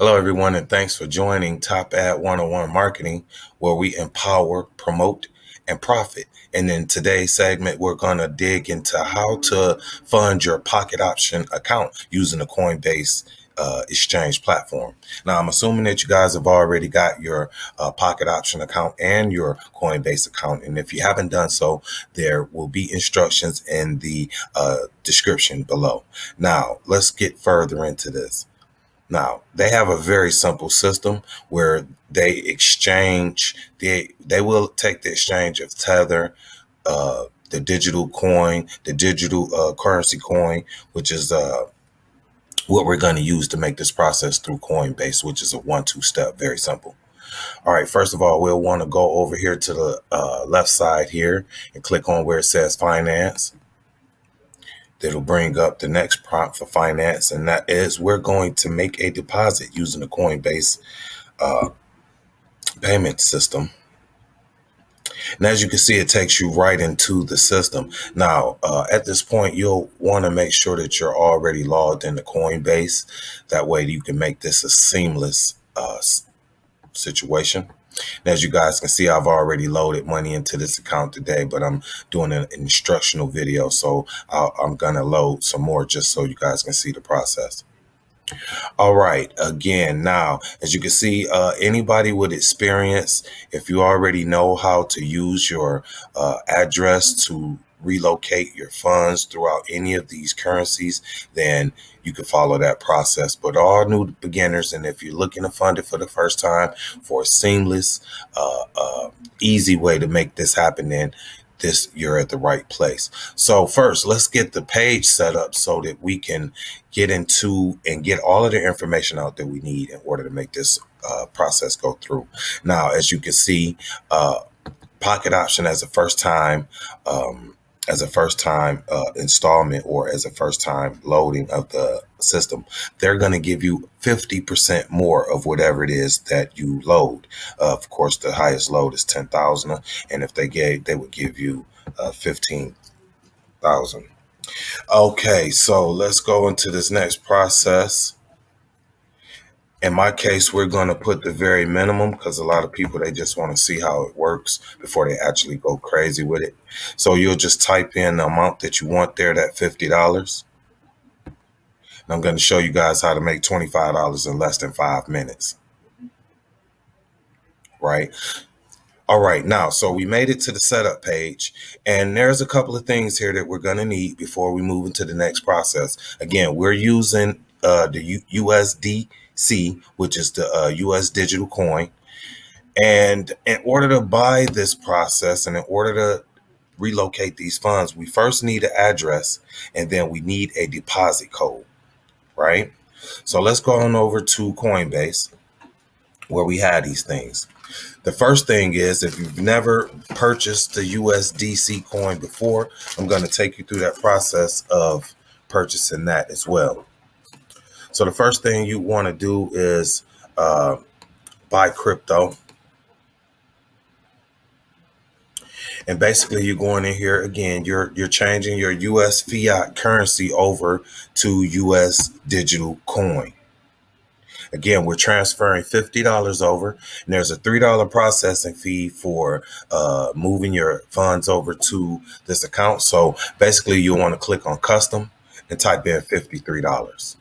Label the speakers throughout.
Speaker 1: Hello, everyone, and thanks for joining Top Ad 101 Marketing, where we empower, promote, and profit. And in today's segment, we're going to dig into how to fund your Pocket Option account using the Coinbase exchange platform. Now, I'm assuming that you guys have already got your Pocket Option account and your Coinbase account. And if you haven't done so, there will be instructions in the description below. Now, let's get further into this. Now, they have a very simple system where they exchange, they will take the exchange of Tether, the digital coin, the digital currency coin, which is what we're going to use to make this process through Coinbase, which is a 1-2 step, very simple. All right, first of all, we'll want to go over here to the left side here and click on where it says finance. That'll bring up the next prompt for finance, and that is we're going to make a deposit using the Coinbase payment system. And as you can see, it takes you right into the system. Now, at this point, you'll want to make sure that you're already logged into Coinbase. That way you can make this a seamless situation. And as you guys can see, I've already loaded money into this account today, but I'm doing an instructional video. So I'm going to load some more just so you guys can see the process. All right. Again, now, as you can see, anybody with experience, if you already know how to use your address to relocate your funds throughout any of these currencies, then you can follow that process. But all new beginners, and if you're looking to fund it for the first time for a seamless, easy way to make this happen, then you're at the right place. So first, let's get the page set up so that we can get into and get all of the information out that we need in order to make this process go through. Now, as you can see, Pocket Option as a first time installment or as a first time loading of the system, they're going to give you 50% more of whatever it is that you load. Of course, the highest load is 10,000, and if they would give you 15,000. Okay, so let's go into this next process. In my case, we're going to put the very minimum because a lot of people, they just want to see how it works before they actually go crazy with it. So you'll just type in the amount that you want there, that $50. And I'm going to show you guys how to make $25 in less than 5 minutes. Right? All right, now, so we made it to the setup page, and there's a couple of things here that we're going to need before we move into the next process. Again, we're using the USDC, which is the US digital coin. And in order to buy this process and in order to relocate these funds, we first need an address, and then we need a deposit code, right? So let's go on over to Coinbase, where we had these things. The first thing is, if you've never purchased the USDC coin before, I'm going to take you through that process of purchasing that as well. So the first thing you want to do is buy crypto. And basically you're going in here again, you're changing your US fiat currency over to US digital coin. Again, we're transferring $50 over, and there's a $3 processing fee for moving your funds over to this account. So basically, you want to click on custom and type in $53.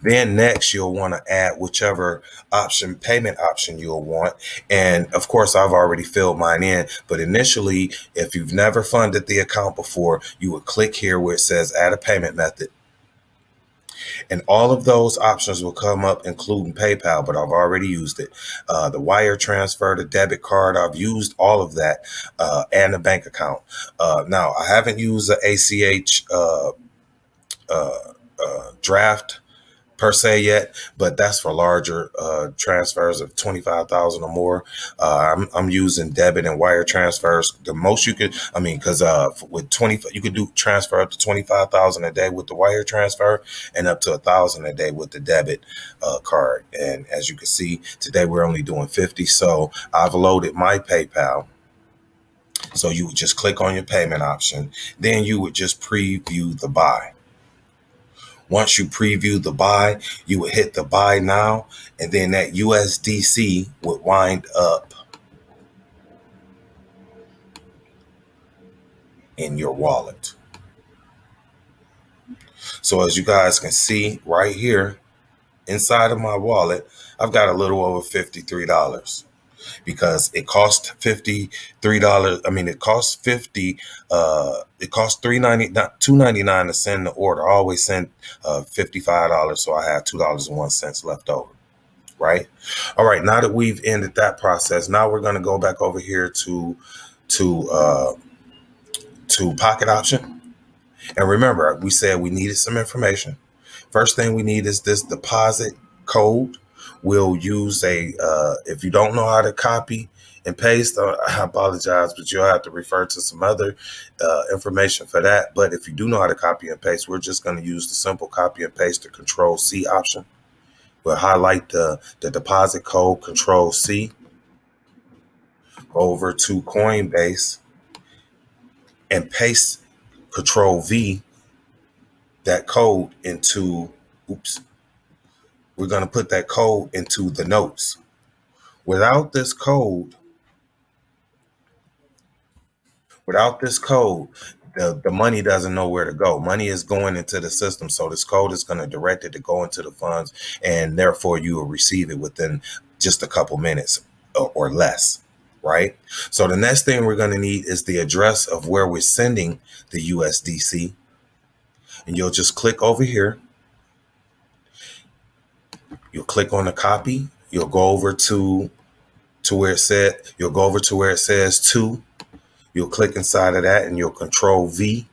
Speaker 1: Then next, you'll want to add whichever payment option you'll want. And of course, I've already filled mine in. But initially, if you've never funded the account before, you would click here where it says add a payment method. And all of those options will come up, including PayPal, but I've already used it. The wire transfer, the debit card, I've used all of that, and the bank account. Now, I haven't used the ACH draft per se yet, but that's for larger transfers of 25,000 or more. I'm using debit and wire transfers. The most you could, because with 20, you could do transfer up to 25,000 a day with the wire transfer, and up to 1,000 a day with the debit card. And as you can see, today we're only doing 50. So I've loaded my PayPal. So you would just click on your payment option. Then you would just preview the buy. Once you preview the buy, you would hit the buy now, and then that USDC would wind up in your wallet. So as you guys can see right here, inside of my wallet, I've got a little over $53 because it cost $53. I mean, it cost 50. It cost $2.99 to send the order. I always send $55, so I have $2.01 left over. Right. All right. Now that we've ended that process, now we're going to go back over here to uh, to PocketOption. And remember, we said we needed some information. First thing we need is this deposit code. We'll use if you don't know how to copy and paste, I apologize, but you'll have to refer to some other information for that. But if you do know how to copy and paste, we're just going to use the simple copy and paste, the Control C option. We'll highlight the deposit code, Control C, over to Coinbase, and paste Control V, that code into, we're going to put that code into the notes. Without this code, the money doesn't know where to go. Money is going into the system. So this code is going to direct it to go into the funds, and therefore you will receive it within just a couple minutes or less. Right. So the next thing we're going to need is the address of where we're sending the USDC. And you'll just click over here. You'll click on the copy. You'll go over to where it says to. You'll click inside of that and you'll Control V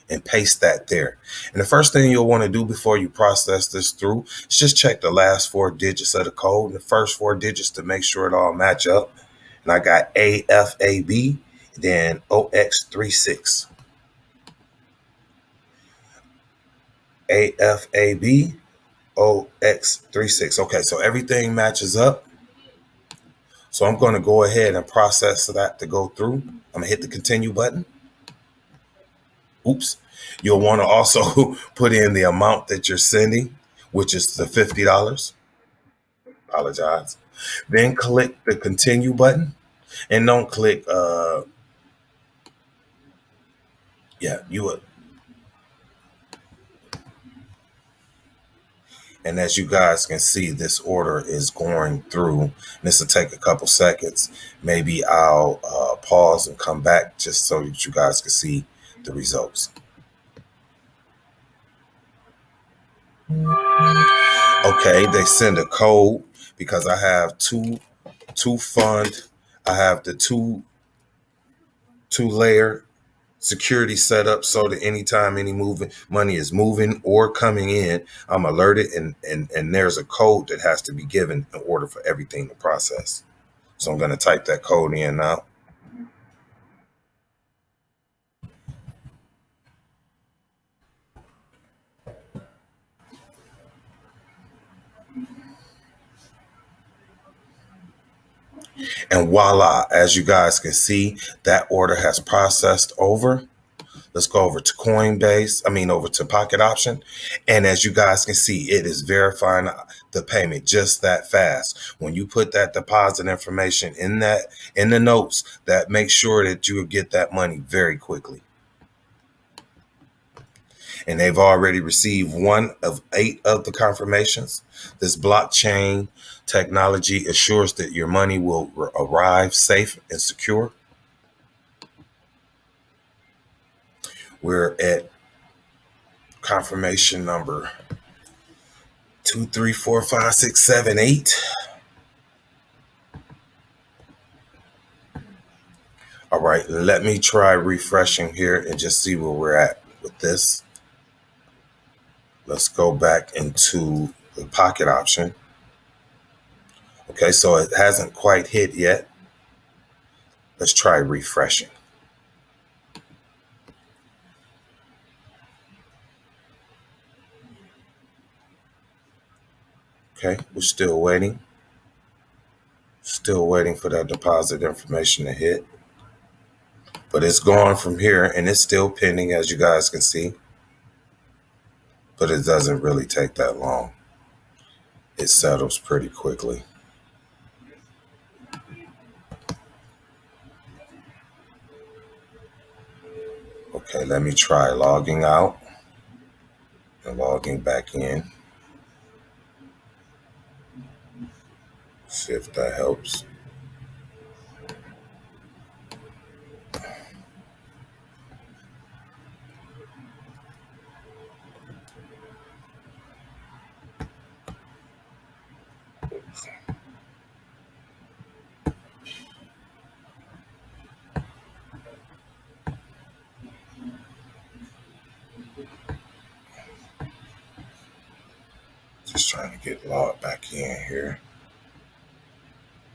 Speaker 1: and paste that there. And the first thing you'll want to do before you process this through is just check the last 4 digits of the code and the first 4 digits to make sure it all match up. And I got AFAB, then OX36. AFAB, OX36. Okay, so everything matches up. So I'm going to go ahead and process that to go through. I'm going to hit the continue button. You'll want to also put in the amount that you're sending, which is the $50. Apologize. Then click the continue button, and don't click, And as you guys can see, this order is going through. This will take a couple seconds. Maybe I'll pause and come back just so that you guys can see the results. Okay, they send a code because I have two fund. I have the two layer security set up so that anytime any money is moving or coming in, I'm alerted, and there's a code that has to be given in order for everything to process. So I'm going to type that code in now. And voila, as you guys can see, that order has processed over. Let's go over to over to PocketOption. And as you guys can see, it is verifying the payment just that fast. When you put that deposit information in the notes, that makes sure that you will get that money very quickly. And they've already received 1 of 8 of the confirmations. This blockchain technology assures that your money will arrive safe and secure. We're at confirmation number 2, 3, 4, 5, 6, 7, 8. All right, let me try refreshing here and just see where we're at with this. Let's go back into the PocketOption. Okay, so it hasn't quite hit yet. Let's try refreshing. Okay, we're still waiting. Still waiting for that deposit information to hit. But it's going from here, and it's still pending, as you guys can see. but it doesn't really take that long. It settles pretty quickly. Okay, let me try logging out and logging back in. See if that helps. Just trying to get logged back in here.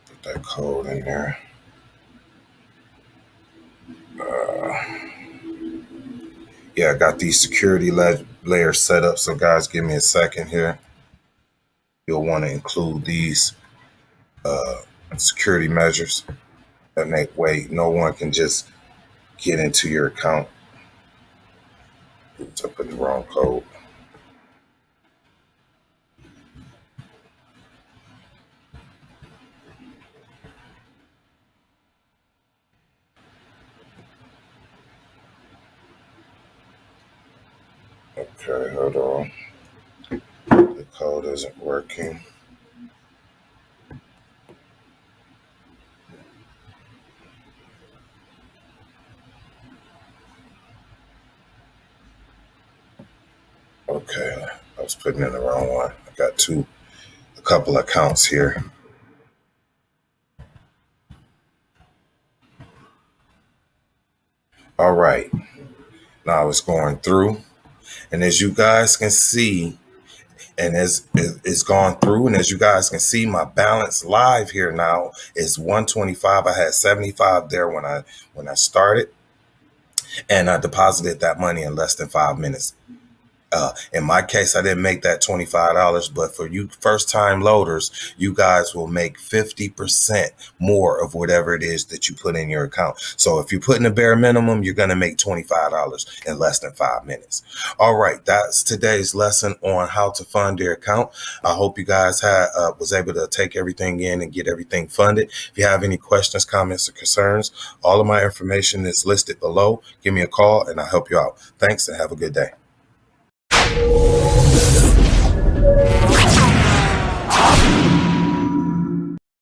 Speaker 1: Put that code in there. Yeah, I got these security layers set up. So guys, give me a second here. You'll want to include these security measures that make way no one can just get into your account. Oops, I put the wrong code. Okay, hold on. The code isn't working. Okay, I was putting in the wrong one. I got a couple accounts here. All right, now it's going through, and as you guys can see, and as it's gone through, and as you guys can see, my balance live here now is 125. I had 75 there when I started, and I deposited that money in less than 5 minutes. In my case, I didn't make that $25, but for you first-time loaders, you guys will make 50% more of whatever it is that you put in your account. So if you put in a bare minimum, you're going to make $25 in less than 5 minutes. All right, that's today's lesson on how to fund your account. I hope you guys was able to take everything in and get everything funded. If you have any questions, comments, or concerns, all of my information is listed below. Give me a call and I'll help you out. Thanks and have a good day.